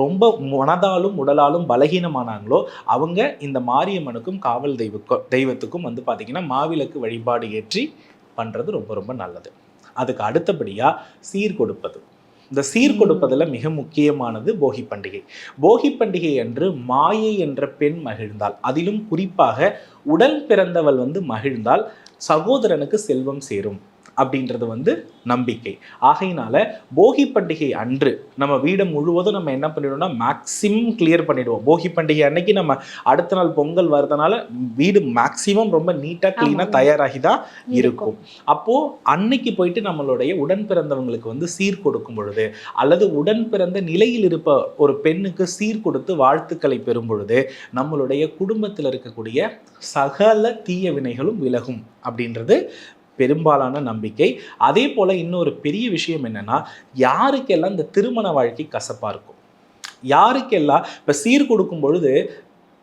ரொம்ப மனதாலும் உடலாலும் பலகீனமானாங்களோ அவங்க இந்த மாரியம்மனுக்கும் காவல் தெய்வத்துக்கும் வந்து பார்த்திங்கன்னா மாவிளக்கு வழிபாடு ஏற்றி பண்ணுறது ரொம்ப ரொம்ப நல்லது. அதுக்கு அடுத்தபடியாக சீர் கொடுப்பது. இந்த சீர் கொடுப்பதில் மிக முக்கியமானது போகி பண்டிகை. போகி பண்டிகை அன்று மாயை என்ற பெண் மகிழ்ந்தால், அதிலும் குறிப்பாக உடன் பிறந்தவள் வந்து மகிழ்ந்தால் சகோதரனுக்கு செல்வம் சேரும் அப்படின்றது வந்து நம்பிக்கை. ஆகையினால போகி பண்டிகை அன்று நம்ம வீடு முழுவதும் நம்ம என்ன பண்ணிடுவோம்னா மேக்சிமம் கிளியர் பண்ணிடுவோம். போகி பண்டிகை அன்னைக்கு நம்ம அடுத்த நாள் பொங்கல் வரதுனால வீடு மேக்சிமம் ரொம்ப நீட்டாக கிளீனாக தயாராகி தான் இருக்கும். அப்போது அன்னைக்கு போயிட்டு நம்மளுடைய உடன் பிறந்தவங்களுக்கு வந்து சீர் கொடுக்கும் பொழுது, அல்லது உடன் பிறந்த நிலையில் இருப்ப ஒரு பெண்ணுக்கு சீர் கொடுத்து வாழ்த்துக்களை பெறும் பொழுது நம்மளுடைய குடும்பத்தில் இருக்கக்கூடிய சகல தீய வினைகளும் விலகும் அப்படின்றது பெரும்பாலான நம்பிக்கை. அதே போல் இன்னொரு பெரிய விஷயம் என்னென்னா, யாருக்கெல்லாம் இந்த திருமண வாழ்க்கை கசப்பாக இருக்கும், யாருக்கெல்லாம் இப்போ சீர் கொடுக்கும் பொழுது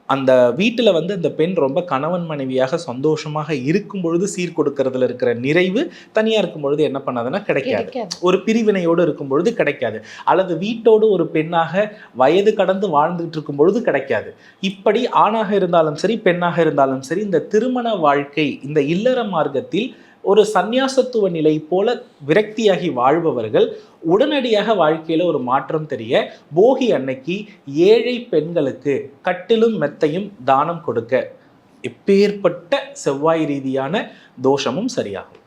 அந்த வீட்டில் வந்து அந்த பெண் ரொம்ப கணவன் மனைவியாக சந்தோஷமாக இருக்கும் பொழுது சீர் கொடுக்கறதுல இருக்கிற நிறைவு தனியாக இருக்கும் பொழுது என்ன பண்ணாதுன்னா கிடைக்காது. ஒரு பிரிவினையோடு இருக்கும் பொழுது கிடைக்காது, அல்லது வீட்டோடு ஒரு பெண்ணாக வயது கடந்து வாழ்ந்துட்டு இருக்கும் பொழுது கிடைக்காது. இப்படி ஆணாக இருந்தாலும் சரி பெண்ணாக இருந்தாலும் சரி இந்த திருமண வாழ்க்கை இந்த இல்லற மார்க்கத்தில் ஒரு சந்நியாசத்துவ நிலை போல விரக்தியாகி வாழ்பவர்கள் உடனடியாக வாழ்க்கையில் ஒரு மாற்றம் தெரிய போகி அன்னைக்கு ஏழை பெண்களுக்கு கட்டிலும் மெத்தையும் தானம் கொடுக்க எப்பேற்பட்ட செவ்வாய் ரீதியான தோஷமும் சரியாகும்.